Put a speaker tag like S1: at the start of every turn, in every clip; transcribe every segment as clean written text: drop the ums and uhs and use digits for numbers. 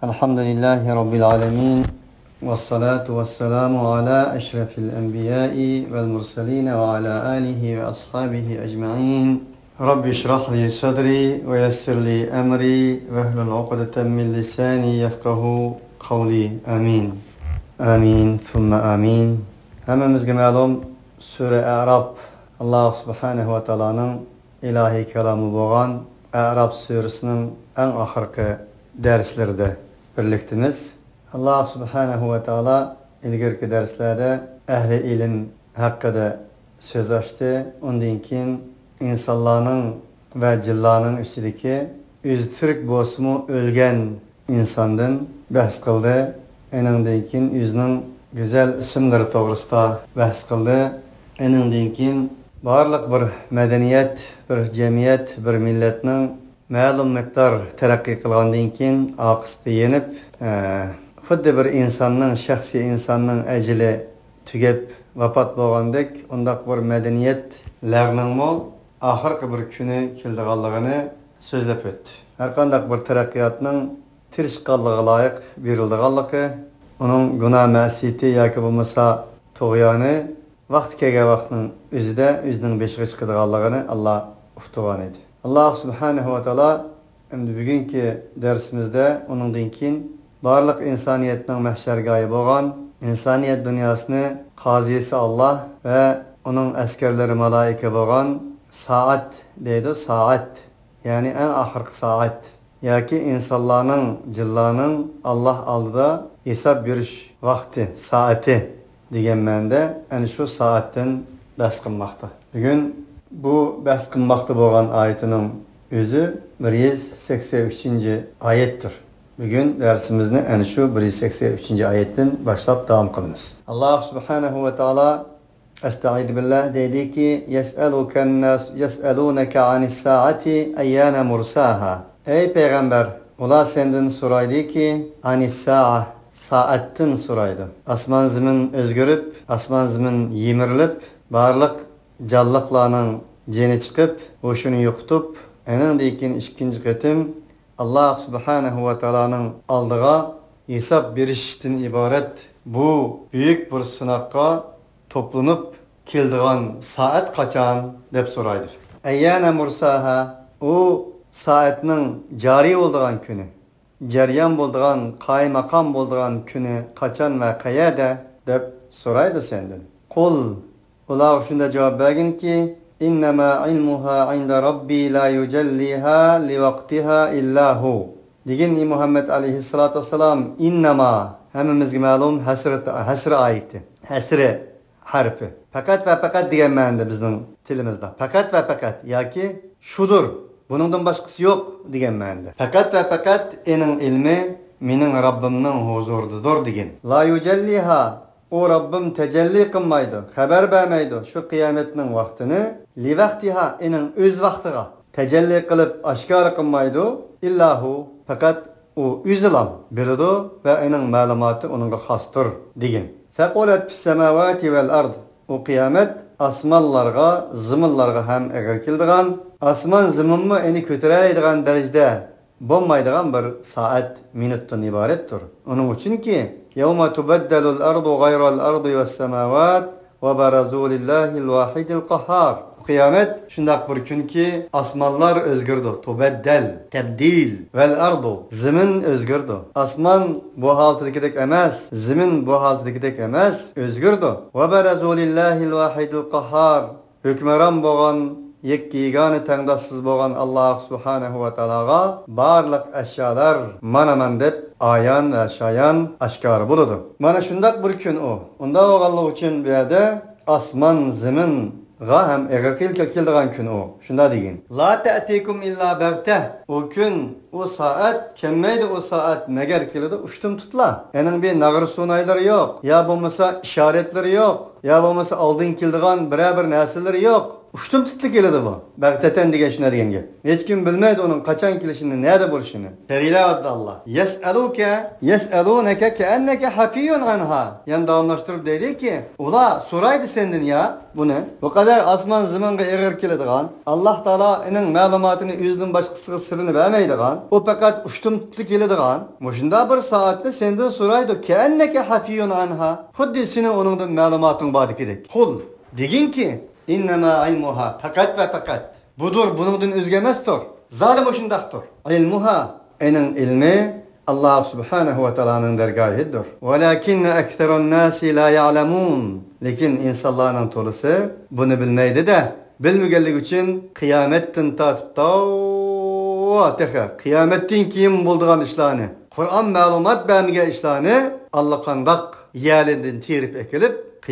S1: Elhamdülillahi Rabbil alemin. Vessalatu vesselamu ala eşrefil enbiyai vel murseline ve ala alihi ve ashabihi ecma'in. Rabbi şrah li sadri ve yessir li emri ve ehlul ukdeten min lisani yefkahu kavli. Amin. Amin. Thumma amin. Hemimizge ma'lum Sure A'raf Allah subhanahu wa ta'ala'nın ilahi kelamı boğan A'raf suresinin en ahırkı derslerinde birliktiniz. Allah subhanahu ve ta'ala ilgirki derslerde ehli ilim hakkında söz açtı. Ondan keyin insanların ve cillanın içindeki Türk bosumu ölgen insandan bahs kıldı. Ondan keyin yüzünün güzel isimleri doğrusunda bahs kıldı. Ondan keyin barlık bir medeniyet, bir cemiyet, bir milletinin ma'lum miqdar terakki qilgandan keyin aqisqa yenib xuddi bir insonning shaxsiy insonning ajli tugab vafot bo'lgandek undaq bir madaniyat lag'ningmi oxirgi bir kuni keldiganligini so'zlab o'tdi. Har qanday bir taraqqiyotning tirishqanligiga loyiq berildiganligi, uning gunoh ma'siyati yoki bo'lmasa tug'yoni vaqt kelgan vaqtning o'zida o'zining beshiga chiqadiganligini Alloh uftirgan edi. Allah subhanahu wa ta'ala bugünkü dersimizde onundan keyin barliq insaniyetning mahshargohi bo'lgan insaniyet dünyasını qazisi Allah ve onun askerleri malaika bo'lgan saat deydi. Saat yani en ahirki saat yoki insonlarning jillarning Allah oldida hisob berish vaqti saati degan ma'noda ana shu saatdan bahs qilmoqda. Bugun bu bahs qilmoqda bo'lgan oyatining o'zi 183 oyatdir. Bugün dersimizni ana shu 183 oyatdan boshlab davom qilamiz. Alloh subhanahu va taolo Estaizu billah deydiki yes'alunaka anis saati ayyana mursaha. Ey payg'ambar, ular sendan so'raydiki anis sa'a saatdan so'raydi. Osmon zamin o'zgarib, osmon zamin yemirilib, barliq canlıklarının ceni çıkıp, boşunu yoktub, enindeki ikinci ketim Allah subhanahu wa ta'ala'nın aldığa hesap berişten ibaret bu büyük bir sınakka toplanıp keldiğen saat kaçan dep soraydır. Eyyâne mursaha, o saatinin cari olduğun günü, ceryan olduğun, kaymakam olduğun günü kaçan ve kayada dep soraydı senden. Kul ular shunda javob bergin ki innama ilmuha inda robbi la yujalliha li vaqtiha illa hu. Degan Muhammed aleyhissalatu vesselam innama hammamizga ma'lum hasr ayeti. Hasri harfi. Fakat ve fakat degan ma'noda bizning tilimizda. Fakat ve fakat yoki shudur. Buningdan boshqasi yo'q degan ma'noda. Fakat ve fakat ening ilmi mening Rabbimning huzuridadir degan. La yujalliha o Rabbim tecelli qilmaydi, xabar bermaydi shu qiyomatning vaqtini li vaqtiha ening o'z vaqtiga tecelli qilib oshkor qilmaydi illahu faqat u o'zilam biladi va ening ma'lumoti uningga xosdir degan. Saqulat fis samawati vel ard. O qiyomat osmonlarga, ziminlarga ham egil keldigan, osmon ziminni eni ko'taradigan darajada bo'lmaydigan bir soat minutdan iboratdir. Uning uchunki يوم تبدل الأرض غير الأرض والسماوات وبرزوا لله الواحد القهار. Kıyamet şundak bir gün ki asmanlar özgürdü. Tubeddel, tebdil vel ardu. Zemin özgürdü. Asman bu haltıdakidek emez. Zemin bu haltıdakidek emez. Özgürdü. Ve berezu lillahil vahidil qahhar. Hükmeran boğan yekkigani tengdassız boğan Allah subhanahu wa ta'alaga barliq eşyalar manaman deb ayan ve şayan aşkar buludu. Mana şundak bir gün o. Onda oğallığı için bir yerde asman zemin hem egirkil keldiğen gün o. Şunda deyin. La te'tikum illa berteh. O gün, o saat, kemmeydi o saat meger kelidi uçtum tutla. Enin bir nağır sunayları yok. Ya bulmasa işaretleri yok. Ya bulmasa aldın keldiğen bir nesilleri yok. Uçtum tutlu keledi bu. Bagteten degan shuni degan gap. Hech kim bilmaydi onun qachon kelishini, nerede bo'lishini. Teriladi Allah. Yes'alunaka ka'annaka hafiyun anha. Yani davomlashtirib deydi-ki, ular so'raydi sendan ya buni. Bu kadar asman zamonga eg'ir keladigan, Alloh taolo uning ma'lumotini o'zidan boshqasiga sirini bermaydigan, u faqat ushtum tutli keladigan. Mushunda bir soatda sendan so'raydi, ka'annaka hafiyun anha. Xuddi sening uningdan ma'lumoting bordikidek. Qul deginki, innama ilmuha faqat va faqat. Budur, buningdan o'zga emasdir. Zalim o'shundaqdir. Ilmuha, ening ilmi Allah subhanahu wa ta'ala'nın dergahidir. Walakin aktharun nasi la ya'lamun. Lekin insanların tolusu bunu bilmeydi de, bilmegenlik için kıyametten tatip kıyametten kim bulduğun işlerini, Kur'an malumat vermeye işlerini Allah kandak yerlinden tirip ekilip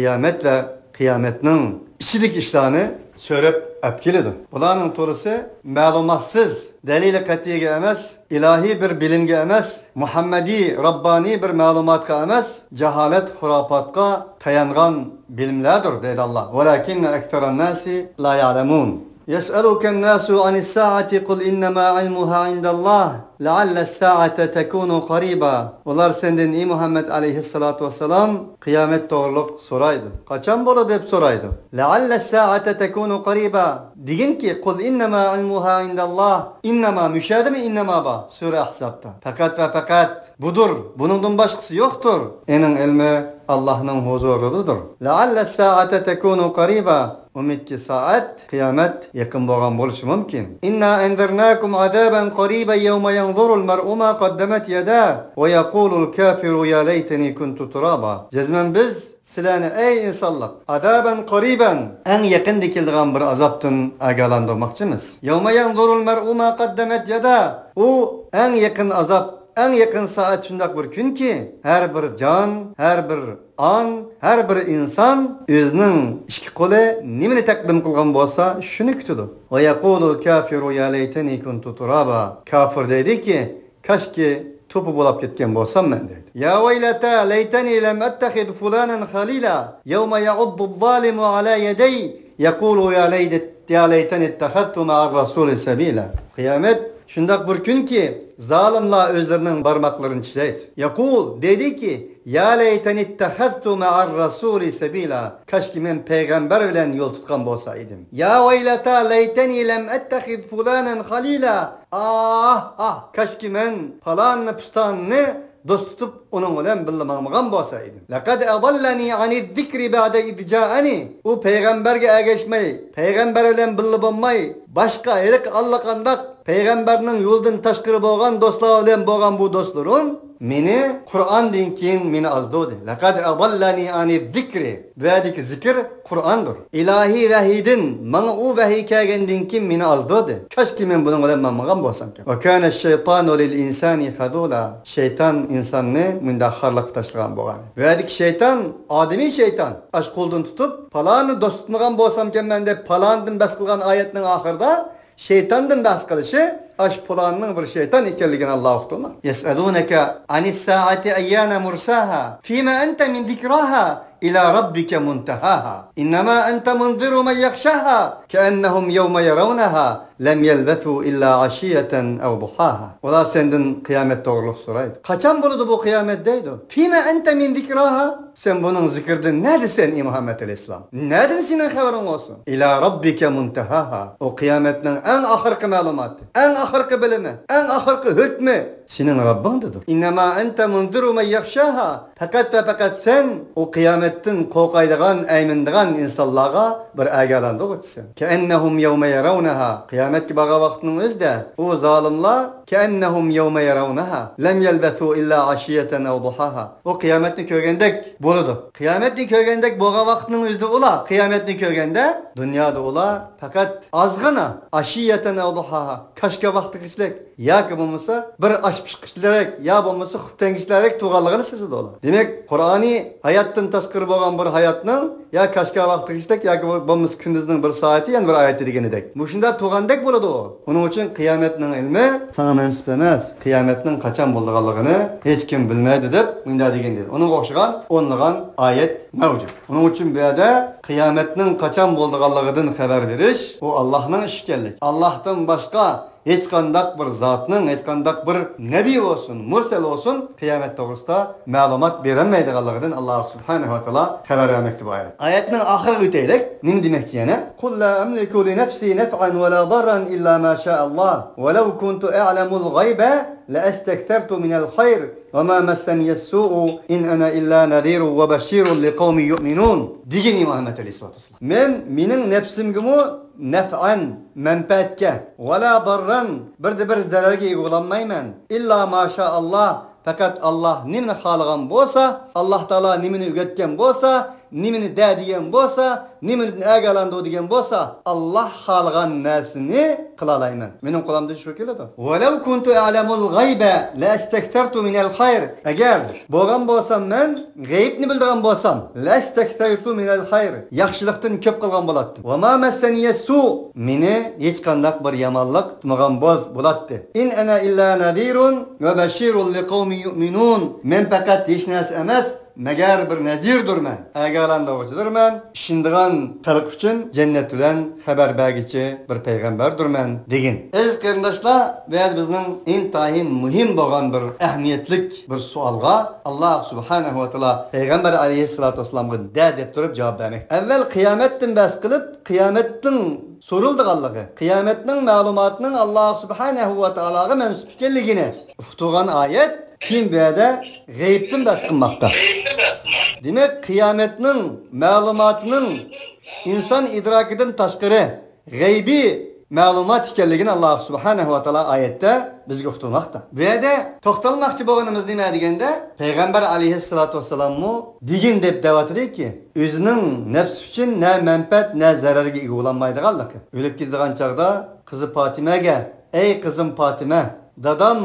S1: kıyametin içilik işlerini söylep epkilidir. Bunların tolusu malumatsız, delil-i katiye emas, ilahi bir bilimge emas, Muhammedi, Rabbani bir malumatka emas, cehalet, hurafatka tayangan bilimlerdir dedi Allah. Velakinne ekteran nasi la ya'lemun. Yes'aluken nasu anis saati kul innema ilmuha indallah. Lealle saate tekunu qariba. Onlar senden ey Muhammed aleyhissalatu vesselam kıyamet doğruluk soraydı. Kaçan bolu dep soraydı. Lealle saate tekunu qariba. Digin ki kul innema ilmuha indallah. İnnema müşahede mi innema ba? Sure Ahzab'ta. Fakat ve fakat budur. Bunun başkası yoktur. Enin ilmi Allah'ın huzurudur. Lealle saate tekunu qariba. Umidki saat kıyamet yakın boğan buluşu mümkün. İnna endirnakum azaben qariben yevme yanzurul mer'u ma qaddemet yada ve yekulul kafiru ya leyteni kuntu turaba. Cezmen biz silahını ey insanlar azaben qariben en yakın dikildiğin bir azaptın agalandırmakçımız. Yevme yanzurul mer'u ma qaddemet yada. O en yakın azap, en yakın saat şundak bir gün ki her bir can, her bir an, her bir insan özünün iki kolu nimini takdim kılgan bolsa şunu kütüdü. Ve yekulul kafiru ya leyteni kuntu turaba. Kafir dedi ki kaşki topu bulup ketken bolsam ben dedi. Ya veylata leyteni lem ettehiz fulanen halila. Yevme ya'uddu zalimu ala yedey. Yekulu ya leyteni ettehadtu ma'ar rasuli sabila. Kıyamet şundak bir gün ki zalimler özlerinin parmaklarını çizeydi. Yakul dedi ki ya leyteni ittehadtu ma'ar rasuli sabila. Kaşki men peygamber bilen yol tutkan bolsaydım. Ya veylata leyteni lem ettehiz fulanen halila. Kaşki men falanını pustanını dost tutup onun bilen bilmamağım bolsaydım. Laqad adallani ani zikri ba'da idja'ani. O peygamberge ergeçmeyi, peygamber bilen bilmamay, başka elik Allah kandak peygamberinin yoldan taşkırı boğan dostlar bilen boğan bu dostlarım meni Kur'an dinkin meni azdodi. Laqad adallani ani zikri. Vedik zikir Kur'andır. İlahi vahidin bana o vahiy kelgendin kim meni azdodi. Kaşki men bunun bilen bilmagam bolsam ki. Ve kana şeytanu lil insani khadula. Şeytan insanni mündaharlık taşlagan boğan. Vedik şeytan, ademi şeytan. Aş koldan tutup palanı dost tutmagan bolsam ki men de palandın bas kılgan ayetinin ahırda şeytandan bahs kılışı aş pulanının bir şeytan ikelligini Allah uqtuma. Yes'alunaka anis saati ayyana mursaha. Fima ente min zikraha ila rabbike muntahaha. İnnemâ ente munziru men yakşaha. Keennehum yevme yaravnaha. Lem yelbethu illa aşiyeten ev duhaha. Ola senden kıyamet doğruluk soraydı. Kaçan buludu bu kıyamet deydi? Fima ente min zikraha. Sen bunun zikirden neredesin ey Muhammed Aleyhisselam? Nereden senin haberin olsun? İla rabbike muntahaha. O kıyametin en ahırkı malumatı, en ahırkı bilimi, en ahırkı hükmü senin Rabbindedir. İnnemâ ente munziru men yakşaha. Fakat ve fakat sen o kıyametin korkaydıgan, eymindigan insanlara bir agalandı o'tsin. Keennehum yevme yaravnaha. Kıyamet ki baga vaktinin özde o zalimler keennehum yevme yaravnaha. Lem yelbethu illa aşiyeten ev duhaha. O kıyametini kögendek buludu. Kıyametini kögendek baga vaktinin özde ola. Kıyametini kögende dünyada ola fakat azgına aşiyeten ev duhaha. Kaşka vakti kişilik ya ki bulmasa bir aşmış kişilerek ya bulmasa hütten kişilerek tuğallığını sizi de ola. Demek Kur'an'ı hayattan taşkırı boğan bir hayatının ya kaşka vakti kişilik ya ki bulmasa kündüzünün bir saati yani bir ayet dediğini dek. Bu şunda tuğandek buludu o. Onun için kıyametinin ilmi sana mansip emas. Qiyomatning qachon bo'lganligini hech kim bilmaydi deb unda degan dedi. Uning o'xshagan o'nlagan oyat mavjud. Uning uchun bu yerda qiyomatning qachon bo'lganligidan xabar berish u Allohning ishi ekanlik. Allohdan boshqa hech qanday bir zotning, hech qanday bir nabiy olsun, mursal olsun qiyomat to'g'risida ma'lumot berolmaydiganligidan Alloh subhanahu va taolo xabar bermoqda bu oyat. Oyatning oxiriga o'taylik. Nima demoqchi yana? Qul la amliku li nafsi naf'an wa la darran illa ma sha Allah. Wa law kuntu a'lamul ghayba la astaktartu min al-khayr wa ma massani as-su'u in ana illa nadhirun wa bashirun liqaumin yu'minun. Degin Muhammad aleyhissalatu vesselam. Mening nafsimgimi naf'an manfaatga wala darran bir zararga eg'olanmayman. İlla maşa Allah. Fakat Allah nimni xoligan bo'lsa, Alloh taolo nimni o'rgatgan bo'lsa, nimni dadigan bo'lsa, nimni agalandu degan bo'lsa, Alloh xoligan narsani qila olayman. Mening qo'limda shu keladi. Walau kuntu a'lamul g'ayba la astaktartu min al-khayr. Agar bo'lgan bo'lsam men g'aybni bildigan bo'lsam, la astaktartu min al-khayr. Yaxshilikdan ko'p qilgan bo'lardim. Va ma massani yasu. Meni hech qanday bir yomonlik tutmagan bo'lardi. In ana illa nadirun va bashirun liqaumin yu'minun. Men faqat hech narsa emas, magar bir nazirdirman, agalandovchidirman, ishindigan xalq uchun jannat bilan xabar bergichi bir payg'ambardirman degan. Aziz qarindoshlar, bu bizning intayin muhim bo'lgan bir ahamiyatlik bir savolga Alloh subhanahu va taolo payg'ambar alayhissalatu vassalamga deb turib javob bermoq. Avval qiyomatdan bahs qilib, qiyomatning so'rildiganligi, qiyomatning ma'lumotining Alloh subhanahu va taologa mansub ekanligini uqtirgan oyat kim bu yerda g'aybdan bahs qilmoqda. Demek qiyomatning ma'lumotining inson idrokidan tashqari g'aybiy ma'lumot ekanligini Alloh subhanahu va taolo oyatda bizga uqtirmoqda. Bu yerda to'xtalmoqchi bo'lganimiz nima deganda, payg'ambar alayhissalatu vassalammu degin deb da'vat ediki, o'zining nafsi uchun na manfaat, na zararga ega bo'lolmaydiganligi. O'lib ketgan chaqda qizi Fatimaga, "Ey qizim Fatima, dadam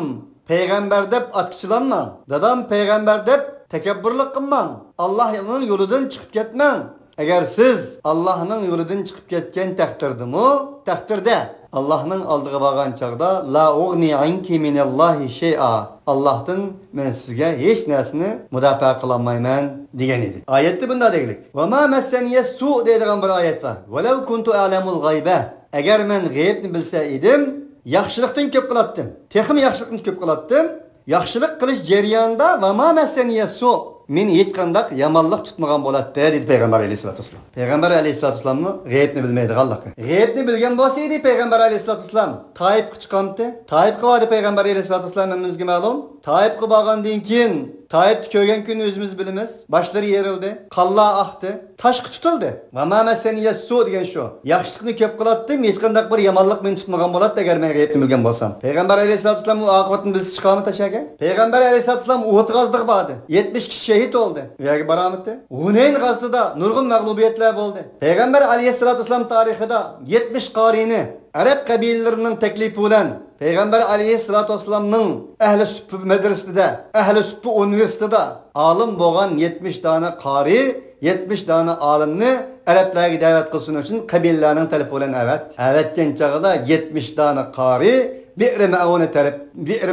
S1: payg'ambar deb atqichilanma. Dadam payg'ambar deb takabburlik qilmang. Allohning yo'lidan chiqib ketmang. Agar siz Allohning yo'lidan chiqib ketgan taqdirda Allohning oldiga borgan chaqda la ughni anki minallohi shay'a. Allohdan men sizga hech narsani mudofaa qila olmayman degan edi. Oyatda bunday deylik. Va ma massaniya su deydigan bir oyat bor. Va law kuntu a'lamul g'ayba. Agar men g'aybni bilsa edim, yaxshilikdan ko'p qilardim. Texim yaxshilikni ko'p qilardim. Yaxshilik qilish jarayonida va ma massaniya su men hech qanday yomonlik tutmagan bo'ladi dedi payg'ambar alayhissalatu vassalam. Payg'ambar alayhissalatu vassalamni g'aybni bilmaydiganligi. G'aybni bilgan bo'lsa edi payg'ambar alayhissalatu vassalam Toyibga chiqqandi. Toyibga bordi payg'ambar alayhissalatu vassalam hammamizga ma'lum. Toyibga borgandan keyin Toyibni ko'rgan kun o'zimiz bilamiz. Boshlari yerildi, qonlar oqdi, tashqi tutildi. Va ma masaniya su degan shu. Yaxshilikni ko'p qilardim, hech qanday bir yomonlik meni tutmagan bo'ladi agar men g'aybni bilgan bo'lsam. Payg'ambar alayhissalatu vassalam u oqibatni biz chiqarib tashlagan. Payg'ambar alayhissalatu vassalam Uhud g'azotida bordi. 70 kishi shahid oldu. Uyaga baramıdı. Hunayn g'azotida nurg'un mag'lubiyatlar bo'ldi. Payg'ambar alayhissalatu vassalam tarixida 70 qorini Arab qabilalarining taklifi bilan Payg'ambar alayhissalatu vassalamning ahli suffi madrasasida, ahli suffi universitetida olim bo'lgan 70 dona qori, 70 dona olimni Arablarga da'vat qilsin uchun qabilalarning talabi bilan avatgan chog'ida 70 dona qori Bi'r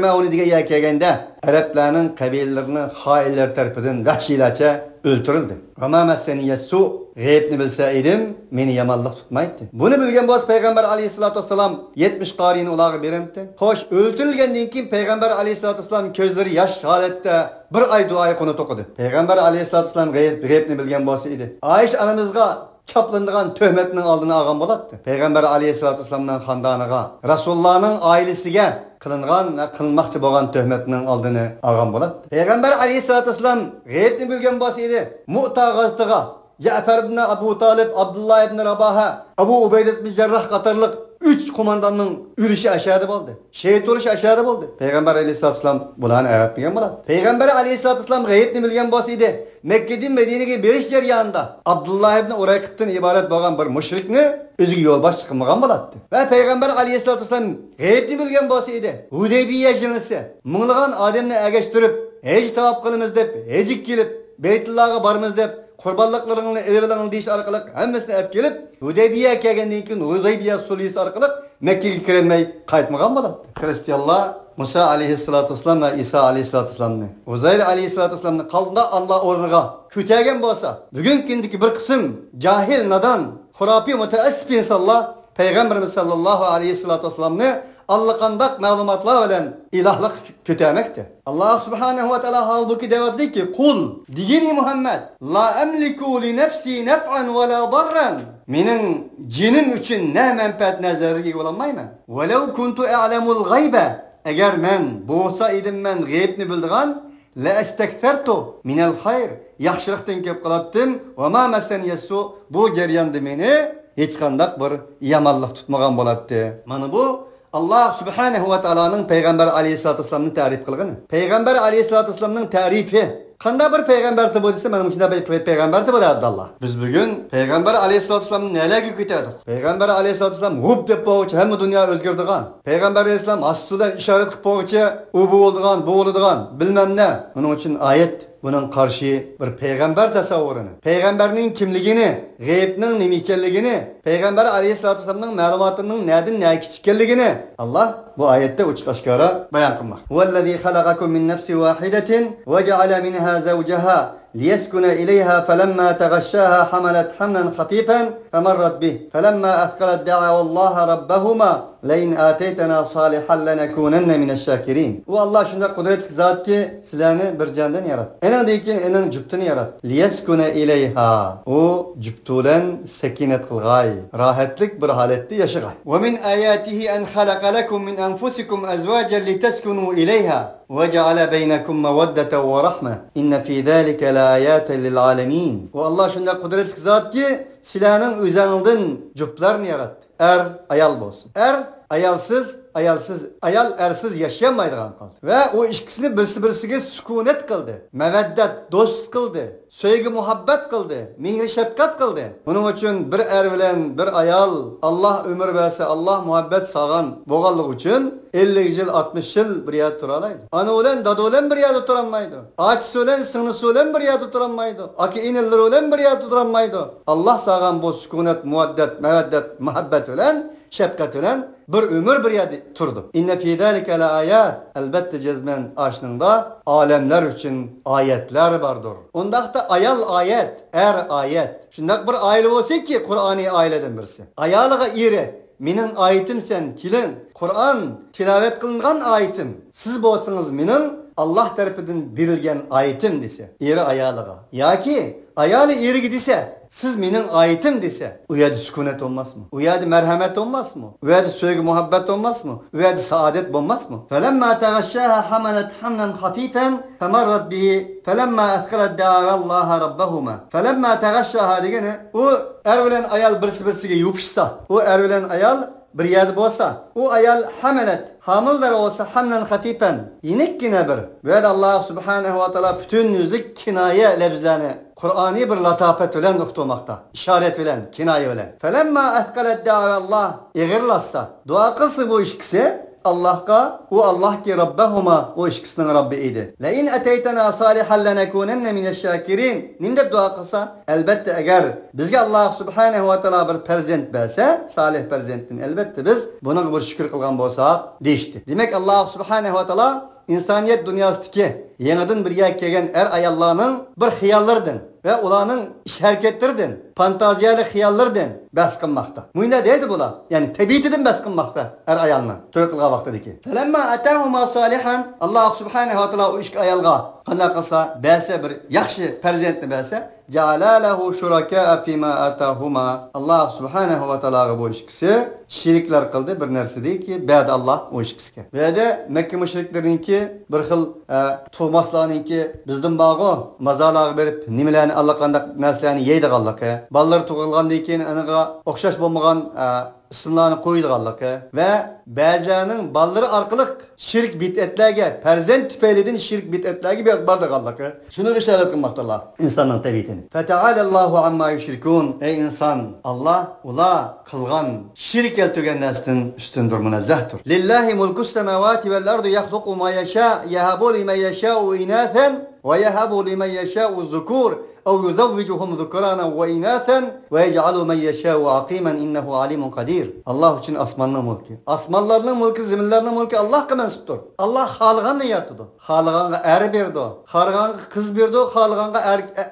S1: Ma'uni degan yer kelganda Arablarning qabilalarini xoinlar tarafidan vahshiylarcha o'ldirildi. Rama masaniyassu g'aybni bilsa edim, meni yomonlik tutmaydi. Buni bilgan bo'lsa payg'ambar alayhissalatu vassalam 70 qorini ularga beribdi. Xo'sh, o'ldirilgandan keyin payg'ambar alayhissalatu vassalam ko'zlari yosh holatda bir oy duoyi qoni to'qidi. Payg'ambar alayhissalatu vassalam g'aybni bilgan bo'lsa edi. Aysh onamizga çaplandıgan töhmetinin aldığını ağam bolattı. Peygamber aleyhissalatu vesselam'dan xandaniga, Rasulullah'ın ailesiga kılıngan ve kılınmakçı boğan töhmetinin aldığını ağam bolattı. Peygamber aleyhissalatu vesselam g'aybni bilgan bo'lsa edi, Mu'ta g'azatiga Ja'far ibn Abu Talib, Abdullah ibn Rabaha, Abu Ubeyde ibn Jarrah qatorliq 3 komandanning yurishi aşağıda bo'ldi. Shehid bo'lishi aşağıda bo'ldi. Payg'ambar alayhissalatu vassalam bularni aytgan bo'ladi. Payg'ambar alayhissalatu vassalam g'aybni bilgan bo'lsa edi, Mekke'den Medine'ga berish jarayonida Abdullah ibn Urayqitdan iborat bo'lgan bir mushrikni o'ziga yo'lbosh qilmagan bo'ladi. Va payg'ambar alayhissalatu vassalam g'aybni bilgan bo'lsa edi, Hudaybiya jilisi minglagan odamni agashtirib, haj tavob qilamiz deb, hajga kelib, Beytullahga boramiz deb Qurbanlıqlarını elvilanın deyiş arkalık hemmesini hep gelip Hudaybiya kelgandan keyin Hudaybiya sulhisi arkalık Mekke'ye kiremey qaytmagan bo'ladi. Hristiyanlar Musa aleyhissalatu vesselam ve İsa aleyhissalatu vesselam'ni, Uzayr aleyhissalatu vesselam'ni qaldında Allah o'rniga ko'targan bo'lsa, bugungi kundagi bir qism jahil, nadan, xurafiy, mutaassib insonlar Peygamberimiz sallallahu aleyhissalatu vesselam'ni allaqandaq ma'lumotlar bilan ilahlik ko'tarmoqda. Allah subhanahu va taolo halbuki deyaptiki, "Qul digini Muhammad, la amliku li nafsi naf'an va la darran." Mening jinim uchun ne manfaat nazariga yo'lamayman. "Va law kuntu a'lamul g'ayba." Agar men bo'lsa edim, men g'aybni bildigan, la astaktartu min al khayr. Yaxshilikdan ko'p qilatdim. Va ma masan yasu. Bu jarayonda meni hech qanday bir yomonlik tutmagan bo'ladi. Mana bu Allah subhanahu va taoloning payg'ambar alayhisolatu vasallamni ta'rif qilgani. Payg'ambar alayhisolatu vasallamning ta'rifi qanday bir payg'ambarda bo'lsa, mana shunday bir payg'ambarda bo'ladi Allah. Biz bugun payg'ambar alayhisolatu vasallamni nelarga ko'tardik? Payg'ambar alayhisolatu vasallam hub deb bo'g'chi hamma dunyo o'zgardigan. Payg'ambar alayhisolam astidan ishorat qilib bo'g'chi u bo'ldigan, bu bo'ladigan, bilmem ne. Buning uchun oyat bunun qarshi bir payg'ambar tasavvurini, payg'ambarning kimligini, g'aybning nima ekanligini, payg'ambar alayhisolatu vasallamning ma'lumotining nerdan nega ekanligini Allah bu oyatda ochiq-oshkora bayon qilmoqda. Vallazi xalaqakum min nafsin wahidatin va ja'ala minha zawjaha ليسكن إليها فلما تغشاها حملت حملا خفيفا فمرت به فلما أثقلت دعوا الله ربهما لئن آتيتنا صالحا لنكونن من الشاكرين. والله شنو قدرتك ذات ki sizlarni bir candan yarat. Ening jüptini yarat. Liyeskuna ilayha. O jüptulan sakinat qilg'ay. Rahatlik bir holatda yashag'ay. Wa min ayatihi an khalaqa lakum min anfusikum azwajan litaskunu ilayha. وجعل بينكم مودة ورحمة إن في ذلك لآيات للعالمين. والله şunda kudretlik zat ki silahının üzerinden cüplerini yarattı. Er ayal bolsun. Er ayalsız, ayal ersiz yaşayamaydıgan kaldı. Ve o ikisini birisiga sükunet kıldı. Meveddet, dost kıldı. Sevgi, muhabbet kıldı. Mihri, şefkat kıldı. Bunun için bir er bilen bir ayal Allah ömür verse, Allah muhabbet sağan boğallık için 50 yıl, 60 yıl bir yerde turalaydı. Ana olan, dadı olan bir yerde turanmaydı. Ağaçsı olan, sınısı olan bir yerde turanmaydı. Aki inilleri olan bir yerde turanmaydı. Allah sağan bu sükunet, muhabbet, meveddet, muhabbet olan, şefkat olan bir ömür bir yerde turdu. İnne fî zâlike la ayat. Elbette cezmen aşnında alemler için ayetler vardır. Ondaqda ayal ayet, er ayet. Şundak bir aile olsa ki Kur'an'ı aileden birisi. Ayalığa iri. Mening ayetim sen kilin. Kur'an tilavet kılıngan ayetim. Siz bolsanız mening Allah tarafından berilgen ayetim dese. Eri ayalığa. Ya ki ayalı eri gidise. Siz mening ayetim dese. U yerda sükunet olmaz mı? U yerda merhamet olmaz mı? U yerda sevgi, muhabbet olmaz mı? U yerda saadet olmaz mı? Felemma teğaşşâha hamalet hamlen hafifan femarrat bihi felemma athqalat da'avallaha rabbahuma. Felemma teğaşşâha degeni o er bilen ayal birisiga yupishsa, o er bilen ayal bir yerde bolsa, o ayal hamalet hamildar olsa hamlen hafifen yenikkine bir. Ve Allah subhanahu wa ta'ala bütün yüzlük kinaye lebzlerini Kur'an'ı bir latafet bilen uqtırmakta. İşaret bilen, kinaye bilen. Felemma ahkalet da'avallah eğirlassa, dua kılsa bu işkisi Allah'a, o Allah ki Rabbahuma o işkisinin Rabbi idi. La in ateytena salihan lenekunenne mineşşakirin. Nimde dua kılsa? Elbette eğer bizge Allah subhanahu wa ta'ala bir perzent verse, salih perzentin elbette biz bunun bir şükür kılgan bolsak deyişti. Demek Allah subhanahu wa ta'ala insaniyet dünyasındaki yeniden bir yer kelgen er ayallarının bir hiyallarıdın ve ulanın iş hareketlerinden, fantaziyalı hiyallarıdan bas kılmakta. Muyunda deydi bula. Yani tebitidin bas kılmakta er ayalına. Tövkılga vaktideki. Felemma atahuma salihan Allah subhanahu wa ta'ala o iş ayalga qanday qilsa, belse bir yaxshi perzentni belse ja'ala lahu shuraka fima atahuma. Allah subhanahu wa ta'ala bu işkisi şirikler kıldı bir narsa değil ki ba'da Allah o işkisiga. Ve de Mekke müşriklerinki bir xil tuğmaslarınki bizden bağı mazalar berip nimelerni allaqanday narsalarni yeydiganligi, ballar tug'ilgandan keyin aniga o'xshash bo'lmagan ismlarni qo'ydiganligi ve ba'zilarning ballari orqali shirk bid'atlarga, farzand tufaylidan shirk bid'atlarga bordiganligi. Shuni ishorat qilmoqdalar insonning tabiatini. Fata'alallahu amma yushrikun. Ey inson, Allah ular qilgan shirk keltirgan narsadan ustundir, munazzahdir. Lillahi mulkus semawati vel ardi yakhluqu ma yasha, yahabu liman yasha'u inathan ويهب لمن يشاء الذكور أو يزوجهم ذكرانا وإناثا ويجعل من يشاء عقيما إنه عليم قدير. qadir. Allah için asmanın mulki. Asmanlarning mulki, zaminlarning mulki Allohga mansubdir. Alloh xalqanni yaratdi. Xalqanga er berdi. Xalqanga qiz berdi, xalqanga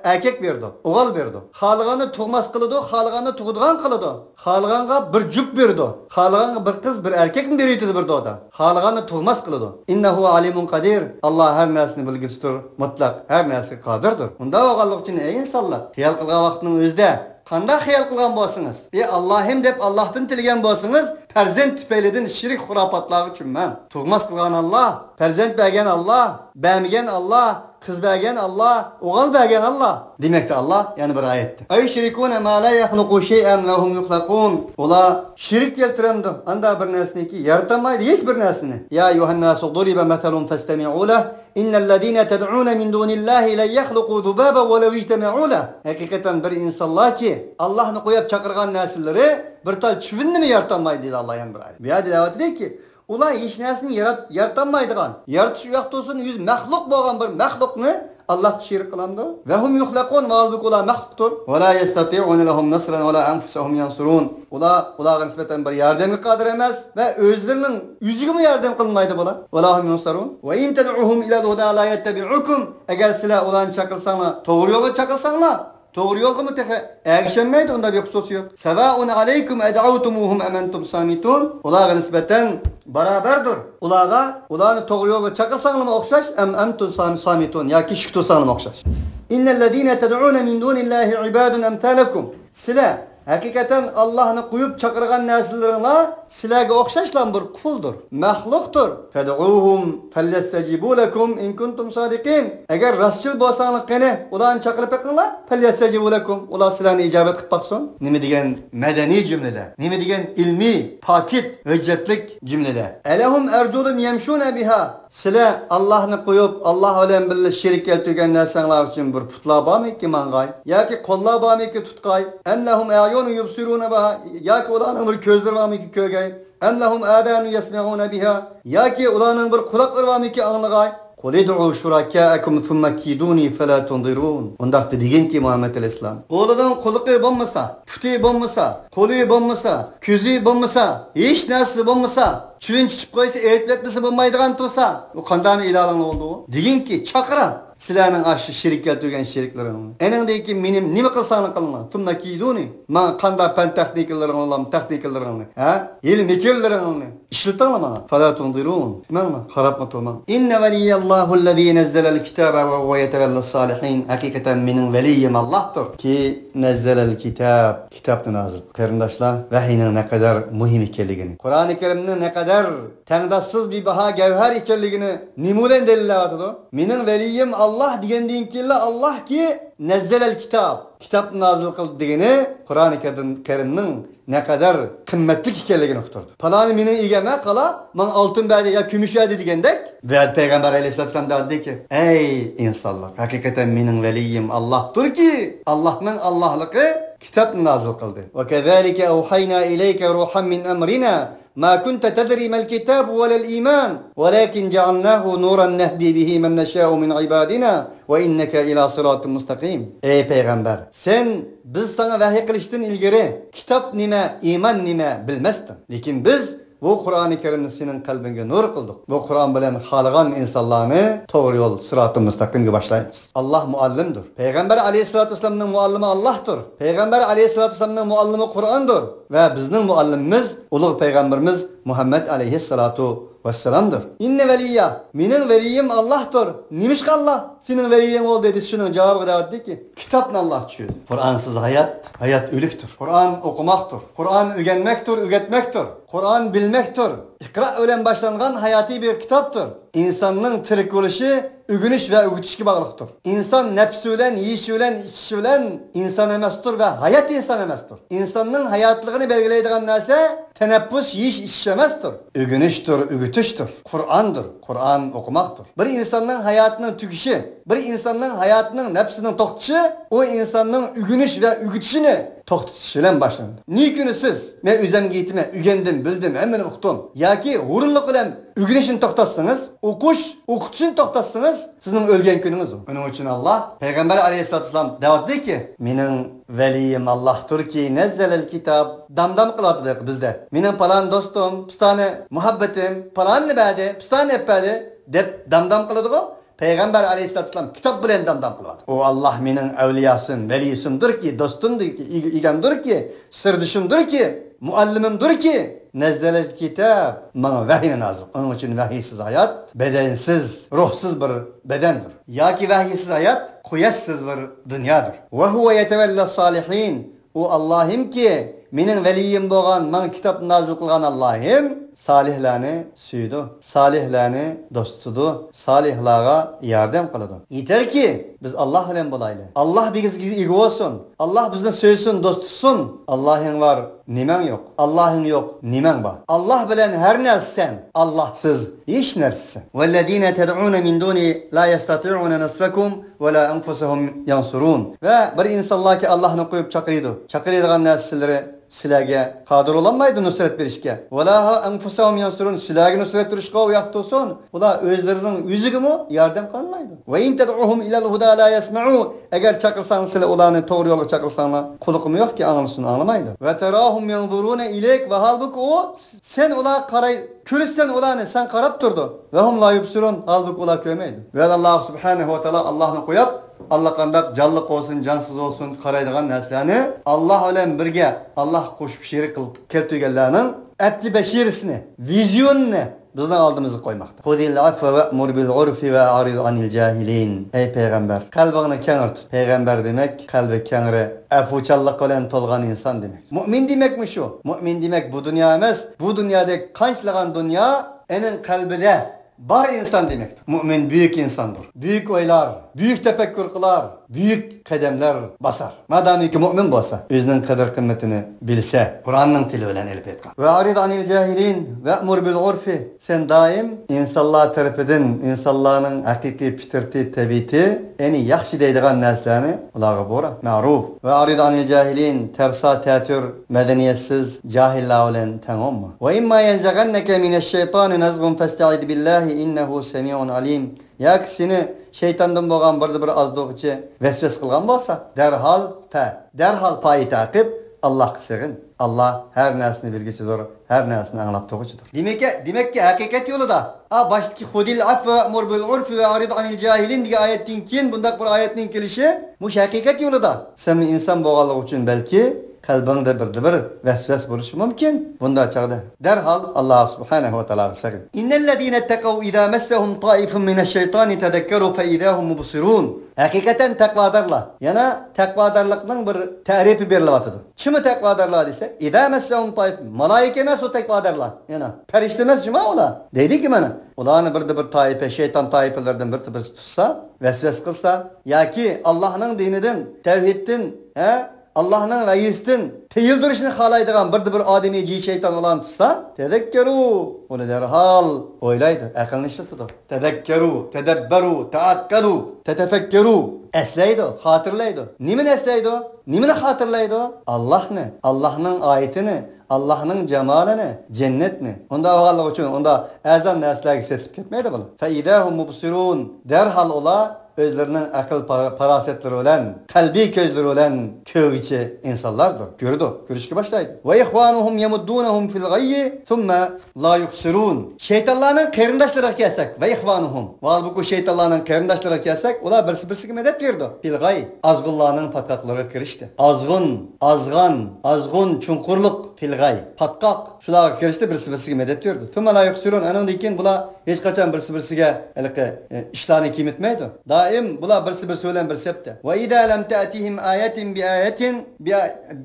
S1: erkek berdi. O'g'il berdi. Xalqanni tug'mas qildi, xalqanni tug'digan qildi. Xalqanga bir jup berdi. Xalqanga bir qiz, bir erkekni berdi bir doda. Xalqanni tug'mas qildi. Innahu alimun qadir. Allah her narsani bilgisidir, mutlaq her narsaga qodirdir. Unda o'g'illik uchun ey insonlar, xiyol qilgan vaqtning o'zida qanday xiyol qilgan bo'lsangiz, Allohim deb Allohdan tilgan bo'lsangiz, farzand tufaylidan shirik xurofotlarga tushmang. Tug'mas qilgan Alloh, farzand bergan Alloh, bermagan Alloh, qiz bergan Alloh, o'g'il bergan Alloh. Demakda Alloh yana bir oyatda. Ay shirikuna ma la yakhluqu shay'an wa hum yukhluqun. Ular shirik keltiramdi. Anda bir narsaniki yaratmaydi hech bir narsani. Ya Yuhannasu duriba mathalun fastami'u lahu. İnnellezîne ted'ûne min dûnillâhi le yakhluqu zubâbe ve lev ijtema'û lahu. Hakikaten bir insanlar ki Allah'ını koyup çakırgan nesilleri bir tal çüvünni mi yaratamaydı dedi Allah yan bir ayet. Bir ayet devam ediyor ki ular hiç nersini yaratamaydıgan. Yaratış uyakta olsun yüz mehluk boğan bir mehlukni Allah şirik kılandı. Ve hum yuhlakun ve halbuki ular mehluktur. Ve la yestati'une lehum nasran ve la enfusahum yansurun. Ular nispeten bir yardımı kadir emez ve özlerinin yüzüge mi yardım kılmaydı bula? Ve la hum yansarun. Ve in ted'uhum ila huda la yettebi'ukum. Eğer silah ulan çakılsanlar, doğru yola çakılsanlar, doğru yolga mı tefe erişemeydi onda bir hususu yok. Sevaun aleykum ed'avtumuhum ementum samitun. Ulağa nispeten beraberdir. Ulağını doğru yolga çakırsanlar mı okşaş? Entum samitun. Ya ki şüktursanlar mı okşaş? İnnellezîne ted'ûne min dûnillâhi ibâdun emtâlekum. Sile hakikaten Allah'ını koyup çakırgan nesillerinle silahı okşaşlan bir kuldur. Mehluktur. Fed'uhum fellestecibu lekum in kuntum sadikin. Eğer rasçıl bolsanlık gene ulan çakırıp ekranlar fellestecibu lekum. Ulan silahını icabet kıp baksın. Nime degen medeni cümleler. Nime degen ilmi, pakit, hüccetlik cümleler. Elehum erculun yemşune biha. Silah Allah'ını koyup Allah alem billah şirik keltirgen nersenler için bir putla bağmı ki mangay. Ya ki kolla bağmı ki tutkay. Ennehum ayonu yubsirune biha. Ya ki ulanın bir közler bağmı ki kögay. Ennehum adanu yesme'une biha. Ya ki ulanın bir kulaklar bağmı ki anlıgay. Kul id'u şurakâekum thumme kidûni felâ tunzirûn. Ondaq degen ki Muhammed Aleyhisselam. Oğladan kuluqı bulmasa, puti bulmasa, kolu bulmasa, közü bulmasa, hiç narsa bulmasa, çüvün çıçıp koysa, eğitletmesi bulmaydıgan tursa, o qanday ilahın oldu? Degen ki çakıra. Silahının aşı şirik keltirgen şiriklerini. Enindeki minim nime kılsanı kılma. Thumme kidûni. Man qanday pen texniklerini olam, texniklerini. İlim hikirlerini. İşletanla bana. Felâ tunzirûn. Bilmem qarab mı turma. İnne veliyallâhullezî nezzelel kitâbe ve huve yetevelles sâlihin. Hakikaten benim veliyim Allah'tır. Ki nezzelel kitâb. Kitaptı nazil. Karındaşlar vahiyinin ne kadar mühim ikelligini. Kur'an-ı Kerim'nin ne kadar tengdassız bir baha gevher ikelligini nimulen deliller atıdı. Benim veliyim Allah diyendiğin kille Allah ki nezzelel kitap. Kitap nazil kıldı degeni Kur'an-ı Kerim'nin ne kadar kıymetli ikelligini uqturdu. Palani meni egeme qala, man altın berdi ya gümüş verdi degendek ve Peygamber Aleyhisselam dedi ki: "Ey insanlar, hakikaten mening veliyim Allah'tır ki Allah'ın Allah'lığı kitap nazil kıldı. Ve kezalike evhayna ileyke ruhan min emrina ma kunta tedri mel kitab ve'l iman velakin cealnahu nuran nehdi bihi men neşâ'u min ibadina ve inneke ila sıratın mustakim." Ey Peygamber, sen biz sana vahiy qilishdan ilgari kitap nime, iman nime bilmesdin. Lekin biz bu Kur'an-ı Kerim'ni senin kalbine nur kıldık. Bu Kur'an bilen halgan insanlarını doğru yol, sırat-ı müstakimge başlayız. Allah muallimdir. Peygamber Aleyhisselatü Vesselam'ın muallimi Allah'tır. Peygamber Aleyhisselatü Vesselam'ın muallimi Kur'an'dır. Ve bizim muallimimiz, ulu Peygamberimiz Muhammed Aleyhisselatü Vesselam'dır. İnne veliyya, benim veliyim Allah'tır. Nimiş Allah senin veliyin ol dedi. Şunun cevabı da dedi ki kitapla Allah çıkıyor. Kur'ansız hayat ölüktür. Kur'an okumaktır. Kur'an öğrenmektir, öğretmektir. Kur'an bilmektir. İkra ölen başlangan hayati bir kitaptır. İnsanın tirik oluşu ügünüş ve ügütüşki bağlıktır. İnsan nefsülen, yiyişülen, içişülen insan emestir ve hayat insan emestir. İnsanın hayatlığını belgileydiğin neyse teneppüs, yiyiş, içişemezdir. Ügünüştür, ügütüştür. Kur'an'dır. Kur'an okumaktır. Bir insanın hayatının tüküşü, bir insanın hayatının nefsinin tokçu, o insanın ügünüş ve ügütüşünü to'xtatish bilan boshlandi. Ne kuni siz men o'zimga yetime, o'rgandim, bildim, hammani uqdim yoki hurunlik bilan o'rganishni to'xtatsangiz, o'qitishni to'xtatsangiz, sizning o'lgan kuningiz u. Uning uchun Alloh payg'ambar alayhisolatu vasallam da'vatdiki, mening veliyim Allohdir ki nazzalal kitob damdam qiladi bizda. Mening falan do'stim, pistani muhabbatim, palanni badi, pistani epadi deb damdam qiladi-ku. Peygamber aleyhisselatü vesselam kitap bilen damdam kılıyordu. O Allah menin evliyasım, veliyisimdir ki, dostumdur ki, igemdir ki, sırdışımdır ki, muallimimdir ki, nezzelel kitap, bana vahiyine nazır. Onun için vahiysiz hayat, bedensiz, ruhsuz bir bedendir. Ya ki vahiysiz hayat, kuyassız bir dünyadır. Ve huve yetevelle salihin. O Allah'ım ki, menin veliyim boğan, bana kitap nazil kılgan Allah'ım, salihlarni suydu, salihlarni dostudu, salihlarga yardım kılıdı. Yeter ki biz Allah bilen bolaylı. Allah bizga ega olsun. Allah bizni söysin, dostusun. Allah'ın var, nimen yok. Allah'ın yok, nimen var. Allah bilen her nersen, Allahsız hiç nersin. وَالَّذ۪ينَ تَدْعُونَ مِنْ دُونِ لَا يَسْتَطِعُونَ نَصْرَكُمْ وَلَا أَنْفُسَهُمْ يَنْصُرُونَ. Ve bir insanlar ki Allah'ını koyup çakırıydı. Çakırıydıgan nersilleri sizlarga qadir olamaydı nusret berishga. Wala anfusahum yansurun. Sizlarga nusret berishga uyoqda olsun. Ular o'zlarining o'zigimi yordam qilmaydi. Wa in tad'uhum ila al-huda la yasma'u. Agar chaqirsangiz sizlar ularni to'g'ri yo'lga chaqirsanglar, quliqimi yo'qki anglashin, anglamaydi. Wa tarahum yanzuruna ilayk va halbuki o sen ular qaray ko'rishsan ularni sen qarab turdi. Va hum la yubsirun. Halbuki ular ko'rmaydi. Va Alloh subhanahu va taolo Allohni qo'yib Allah kandak canlıq olsun, cansız olsun, qaraydigan narsalarni Allah bilan birga Allah qo'shib sherik qilib keltirganlarning atli bashirisini, vizyonini bizning oldimizga qo'ymoqda. Xudil afva va mur bil urfi va arid anil jahilin. Ey payg'ambar, qalbingni kengir tut. Payg'ambar demak, qalbi kengri, afuchallik bilan to'lgan inson demak. Mu'min demakmi shu? Mu'min demak bu dunyo emas, bu dunyodagi qanchagan dunyo enin qalbida bar insan demektir. Mümin büyük insandır. Büyük oylar, büyük tefekkür kılar, büyük kademler basar. Madem ki mümin olsa, özünün kadar kıymetini bilse, Kur'an'ın dili bilen elip etken. Ve arid anil cahilin ve emur bil urfi. Sen daim insanlar tarafından, insanların hakiki fitrati, tabiati, eni yaxşı deydigan narsalarni ularga bora. Ma'ruf. Ve arid anil cahilin, tersa tatür, medeniyetsiz, cahiller bilen tamamma. Ve imma yenzaganneke mineşşeytani nazgun festa'id billahi innehu semi'un alim. Ya seni şeytandan boğan bir azdıqçı vesves kılgan bolsa, derhal payı takip Allah'a sığın. Allah her nersini bilgisidir, her nersini anlap toğucudur. Demek ki hakikat yolu da baştaki hudil affe emur bil urfi ve arid anil cahilin diye ayetin kin bundak bir ayetin gelişi muş hakikat yolu da. Sen insan boğalık için belki kalbinde bir vesves buluşu mümkün. Bunda çağda. Derhal Allah subhanahu ve ta'ala sakın. İnnellezine tekav idâ messehum taifun mineşşeytani tedekkeru fe idâhum mubsirun. Hakikaten takvadarlar. Yana takvadarlıkның bir tarifi berilatıdır. Kimi takvadarlar desek? İdâ messehum taifun. Malaike emas o takvadarlar. Yana perişte emas cuma ola. Deydi ki bana. Ulanı bir taife, şeytan taifelerden bir tutsa, vesves kılsa, ya ki Allah'ın dininden, tevhiddin, Allah'ın veyistin teyildirişini halaydıgan bir ademici şeytan olan tutsa, tedekkeru, onu derhal oylaydı, akılını işletti. Tedekkeru, tedebberu, taakkalu, tetefekkeru, esleydi, hatırlaydı. Nimin esleydi? Nimini hatırlaydı? Allah'ını, Allah'ın ayetini, Allah'ın cemalini, cennetini. Onda Allah için, onda ezan neslerge sertif etmeydi bunu. Fe idâhum mubsirun, derhal ola, özlerinin akıl parasetleri olan, kalbi közleri olan köğüçe insanlardır. Gördü. Görüşki başlaydı. Ve ihvanuhum yemuddunahum fil gayyi thumma la yuksirun. Şeytanların kerindaşları kessek. Ve ihvanuhum. Halbuki şeytanların kerindaşları kessek. Ola birisi medet verdi. Fil gayyi. Azgınlarının patkakları kirişti. Azgın, çunkurluk. Fil gayyi. Patkak. Şular kirişti birisi medet verdi. Thumma la yuksirun. Anın dikin bula hiç kaçan birisiga işlerini kim etmeydi. Daim bula birisi söylen bir septe. Ve idâ lem te'tihim ayetin bi ayetin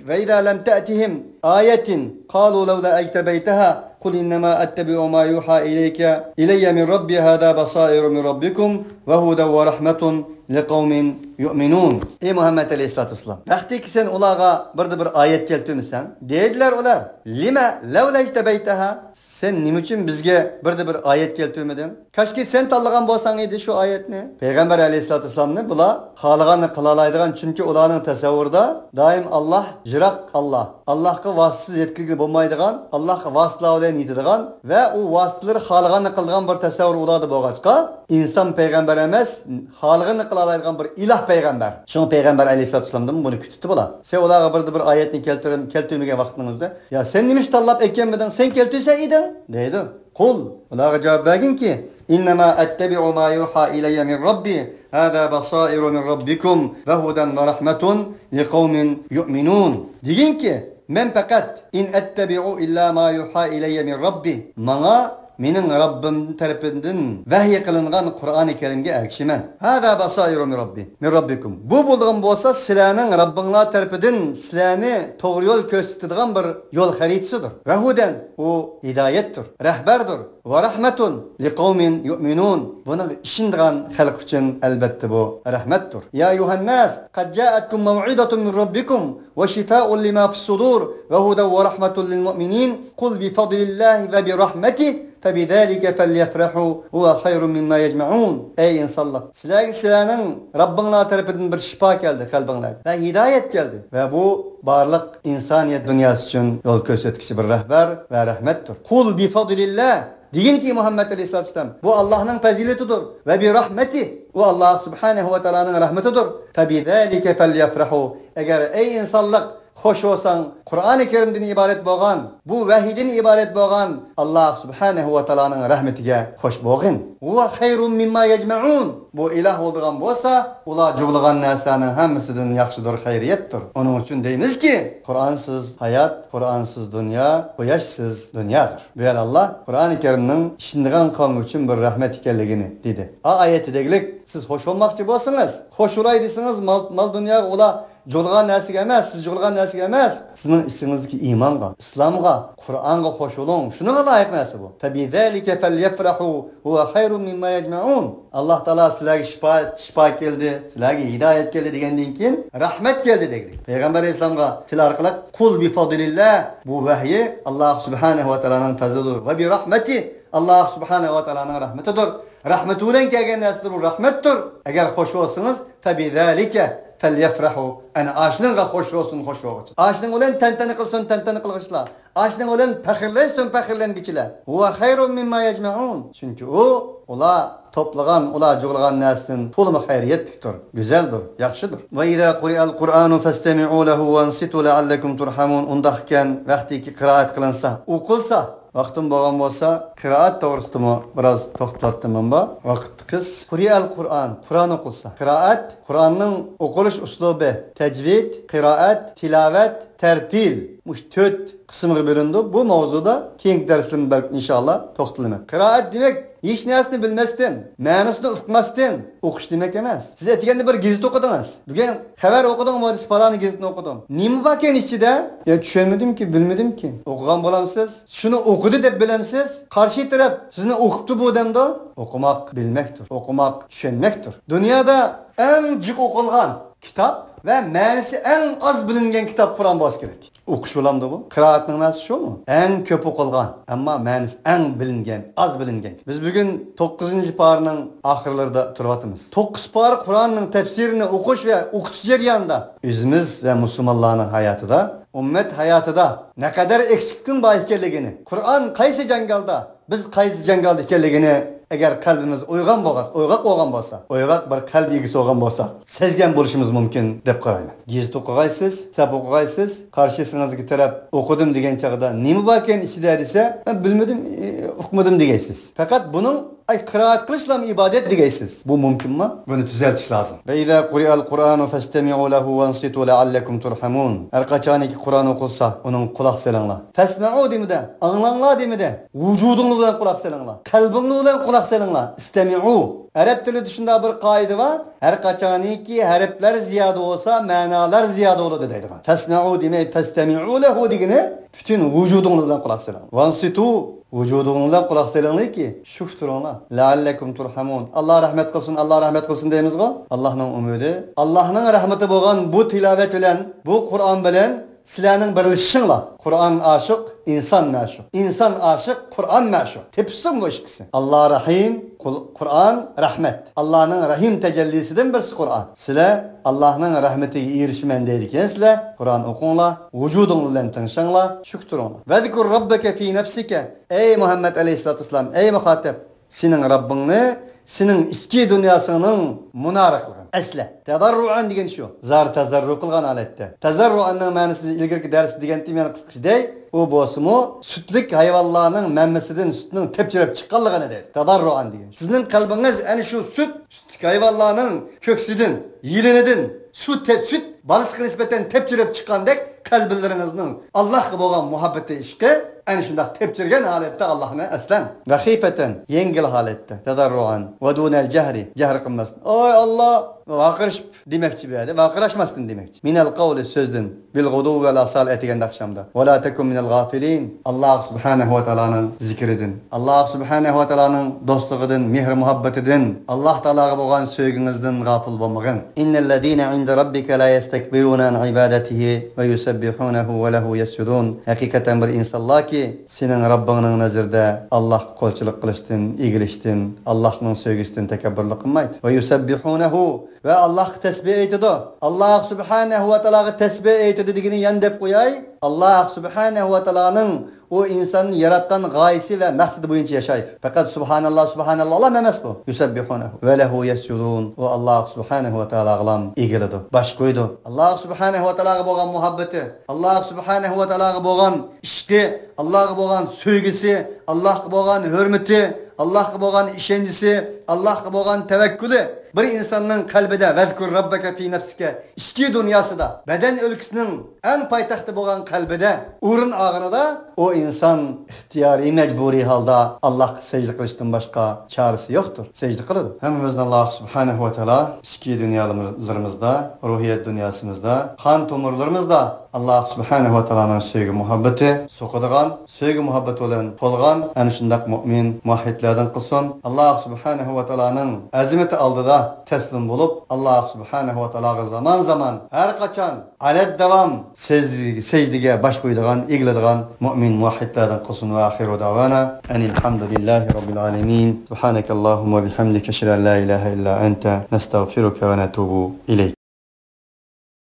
S1: ve idâ lem te'tihim ayetin kâlu levlâ ectebeyteha kul innemâ ettebi'u mâ yuhâ ileyye min rabbi hâdâ basâiru min rabbikum ve huden ve rahmetun liqavmin yu'minun. Ey Muhammed Aleyhisselatü Vesselam. Vakti ki sen ulağa bir ayet keltirmişsen, dediler ular, lima levla ictebeyteha. Sen nim için bizge bir ayet keltirmedin? Kaşki sen tanlagan bolsan idi şu ayetni. Peygamber Aleyhisselatü Vesselam'ni bula xalaganni qilalaydigan, çünkü ularning tasavvurida daim Allah jiroq Allah. Allah'a vasıtsız yetkili bulmaydigan, Allah'a vasıtlar bilan yetadigan ve o vasıtları xalaganni qiladigan bir tasavvur ularda bo'lg'achqa, inson payg'ambar emas, xalqini qilalaydigan bir iloh payg'ambar. Şunu Peygamber Aleyhisselatü Vesselam'dan bunu kütüptü bula. Sen ularga bir ayetni keltirmegen vaqtingizda, ya sen nima tanlab ekkenmidin? Sen keltirsa eding, deydi. Kul, ularga javob berginki, innama attabi'u ma yuha ilayya min rabbi, hada basairu min rabbikum ve huden ve rahmetun liqaumin yu'minun. Deginki, men faqat in attabi'u illa ma yuha ilayya min rabbi. Mana mening Rabbim tarafidan vahiy qilingan Qur'oni Karimga ergishiman. Hada basairu min rabbi, min rabbikum. Bu bo'lgan bo'lsa, sizlarning Rabbinglar tarafidan sizlarni to'g'ri yo'l ko'rsatadigan bir yo'l xaritasidir. Va hudan, u hidoyatdir, rahbardir. Va rahmatun liqaumin yu'minun. Buni ishongan xalq uchun albatta bu rahmatdir. Ya yuhannas, qad ja'atkum maw'idatun min rabbikum va shifaa'un lima fis sudur va hudan va rahmatun lil mu'minin. Qul bi fadlillahi va bi rahmatihi فَبِذَٰلِكَ فَلْيَفْرَحُوا هُوَ خَيْرٌ مِمَّا يَجْمَعُونَ. Ey insanlar! Sizlerinin Rabbinler tarafından bir şifa geldi kalbinlerine ve hidayet geldi. Ve bu barlık insaniyet dünyası için yol göstergisi bir rehber ve rahmettir. Kul bi fadlillah. Deyin ki Muhammed Aleyhisselatü Vesselam, bu Allah'ın faziletidir ve bir rahmeti. Bu Allah Subhanahu ve Teala'nın rahmetidir. فَبِذَٰلِكَ فَلْيَفْرَحُوا. Eğer ey insanlık hoş olsan, Kur'an-ı Kerim'den ibaret bo'lgan, bu vahiyden ibaret bo'lgan Allah Subhanahu ve Teala'nın rahmetiga hoş bo'lgin. Huwa hayrun mimma yajma'un. Bu ilah bo'lgan bo'lsa, ular jug'ilgan narsaning hammasidan yaxshidir, xayriyatdir. Onun için deymiz ki, Kur'ansız hayat, Kur'ansız dünya, quyoshsiz dunyodir. Bu Allah Kur'an-ı Kerim'nin işindigan kavmi için bir rahmet ekanligini dedi. Ayetidaglik siz hoş olmoqchi bo'lsangiz, hoş olay desiniz, mal dünya ular Jolgan narsaga emas, siz jolgan narsaga emas, sizning ishingizdagi iymonga, islomga, Qur'onga xo'sh bo'ling. Shunga loyiq narsa bu. Fabizalika falyafrahu huwa khayrun mimma yajma'un. Alloh taolo sizlarga shifo keldi, sizlarga hidoyat keldi degandan keyin rahmat keldi dedik. Payg'ambar islomga til orqali qul bi fadlillah, bu vahiy Alloh subhanahu va taoloning fazlidir va bi rahmati, Alloh subhanahu va taoloning rahmatidir. Rahmati bilan kelgan narsadir, bu rahmatdir. Agar xo'sh bo'lsangiz, fabizalika فَلْيَفْرَحُوا. Yani aşınınla hoş olsun, hoş olsun. Aşının olan tenteni kılsın, tenteni kılgıçlar. Aşının olan pekirlensin, pekirlengiçler. هُوَ خَيْرٌ مِمَّا يَجْمَعُونَ. Çünkü ola toplagan, ola jug'ilgan narsadan to'liq xayriyatdir, güzeldir, yaxshidir. Va idza quri'al Qur'anu fastami'u lahu wansitu la'allakum turhamun. Undaqkan vaqtiki qiroat qilinsa, o'qilsa, vaqtim bo'lgan bo'lsa, qiroat to'g'risida biroz to'xtatdim men. Vaqt qiz quri'al Qur'an, Qur'on o'qilsa. Qiroat, Qur'onning o'qilish uslubi, tajvid, qiroat, tilovat, tertil. Mush 4 qismga bo'lindi. Bu mavzuda keyingi darslarda inshaalloh to'xtalaman. Qiroat demak hech narsani bilmasdan, ma'nosini uqmasdan o'qish demak emas. Siz aytganda bir gazeta o'qidingiz. Bugun xabar o'qidingmi, falon gazetani o'qidim. Nima bor ekan ichida? Ya tushunmadim-ki, bilmadim-ki. O'qigan bo'lamsiz? Shuni o'qidi deb bilamsiz? Qarshi taraf sizni o'qibdi bu odamda? O'qimoq bilmakdir, o'qimoq tushunmakdir. Dunyoda eng jiq o'qilgan kitob ve ma'nosi eng az bilingan kitob Qur'on bo'lsa kerak. O'qish bo'lamdi bu? Qiroatning ma'nosi shumi? Eng ko'p o'qilgan, ammo ma'nosi eng bilingan, az bilingan. Biz bugun 9-parning oxirlarida turyapmiz. 9 Qur'onning tafsirini o'qish va o'qitish jarayonida o'zimiz va musulmonlarning hayotida, ummat hayotida ne kadar eksiklik bor ekanligini, Qur'on qaysi jangalda, biz qaysi jangalda ekanligini eğer kalbimiz uygan bo'lgan bo'lsa, uyg'oq bir qalb egisi bo'lgan bo'lsa, sezgan bo'lishimiz mumkin deb qarayman. Gazeta o'qigaysiz, kitob o'qigaysiz, qarshingizga taraf o'qidim degan chog'da nima bor ekan ichida desa, men bilmadim, o'qimadim degaysiz. Faqat buning qiroat qilishlam ibodat degaysiz. Bu mumkinmi? Buni tuzatish lozim. Va idza quri'al Qur'anu fastami'u lahu wansitu la'allakum turhamun. Har qachoniki Qur'on o'qilsa, uning quloq solinglar. Fasma'u demida, anglanglar demida, vujudingiz bilan quloq solinglar. Qalbingiz bilan quloq solinglar. Istami'u. Arab tilida shunday bir qoida bor. Har qachoniki harflar ziyoda bo'lsa, ma'nolar ziyoda bo'ladi deydigan. Fasma'u demak fastami'u lahu degani, bütün vujudingiz bilan quloq solinglar. Wansitu Vücudunuzda kulak selinglar ki şuf turunglar. La'allekum turhamun. Allah rahmet kılsın, Allah rahmet kılsın deymiz go. Allah'ın umidi. Allah'ın rahmeti bolgan bu tilavet bilen, bu Kur'an bilen sizlarning birlashishinglar. Kur'an aşık, insan maşuk. İnsan aşık, Kur'an maşuk. Tepsin bu ikisi. Allah rahim, Kur'an rahmet. Allah'ın rahim tecellisinden birisi Kur'an. Sizlar Allah'ın rahmetiga erişmen deydiken sizlar Kur'an okunglar, vücudunuz bilen tanışinglar, şükürünglar. Vezkur rabbeke fi nefsike. Ey Muhammed aleyhissalatu vesselam, ey muhatap, senin Rabbini senin ichki dünyasının munariqligini asla. Tadarruan degan shu. Zar tazarru qilgan holatda. Tazarruanning ma'nosi ilgirki darsda degandim yana qisqachaday, u bo'lsa-mu sutlik hayvonlarning mammasidan sutning tepchirib chiqqanligini deydi. Tadarruan degan. Sizning qalbingiz ana shu sutlik hayvonlarning ko'ksidan, yilinidan süt balıqqa nisbatan tepchirib chiqqandek qalblaringizning Allohga bo'lgan muhabbati ishqi ana shunday tepchirgan holatda Allohni aslan va xifatan yengil holatda tadarruan va dunal jahri jahr qilmasdan oy Alloh vaqirishib demakchi bu yerda vaqirashmasdan demakchi minal qawli so'zdan bil g'udu va asal etiganda akşamda va la takum minal g'afilin Alloh subhanahu va taolaning zikridan Alloh subhanahu va taolaning do'stligidan mehr muhabbatidan Alloh taolaga bo'lgan sevgingizdan g'afil bo'lmagin innal ladina inda robbika la yastakbiruna an ibadatihi va yusabbihunahu va lahu yasjudun haqiqatan bir insonlar ki senin Rabbinin nazarda Allah qo'lchilik qilishdan, egilishdan, Allohning sevgisidan takabburlik qilmaydi. Va yusabbihunahu ve Allah tesbih aytadi. Allah subhanahu va taolaga tesbih aytadi degini yan deb qo'yay. Allah subhanahu va taolaning o insanın yaratgan gayesi ve maqsadi bo'yicha yashaydi. Faqat subhanallah subhanallah Allah emas bu. Yusabbihunahu ve lehu yasjudun. O Allah subhanahu va taolaga egiladi. Baş qo'ydi. Allah subhanahu va taolaga bo'lgan muhabbati, Allah subhanahu va taolaga bo'lgan ishqi, Allah'a bo'lgan sevgisi, Allah'a bo'lgan hurmati, Allah'a bo'lgan ishonchisi, Allah'a bo'lgan tavakkuli bir insonning qalbida vezkur rabbaka fi nafsika ichki dunyosida badan o'lkasining eng poytaxti bo'lgan qalbida o'rin og'inida o inson ixtiyoriy majburiy holda Allohga sajda qilishdan boshqa chorasi yo'qdir. Sajda qiladi. Hammamizni Alloh subhanahu va taolo ichki dunyolarımızda, ruhiyat dunyosimizda, qon tomirlarimizda Allah subhanahu va taoloning sevgi muhabbati so'qadigan, sevgi muhabbati bilan to'lgan ana shunday mu'min muahhidlardan qilsin. Allah subhanahu va taoloning azimati oldida teslim bo'lib, Allah subhanahu va taologa zaman har qachon alad davom secdiga bosh qo'yadigan, egiladigan mu'min muahhidlardan qilsin va axiru davana alhamdulillahi robbil alamin. Subhanakallahumma bihamdika ashhadu an la ilaha illa anta nastaghfiruka va natubu ilayk.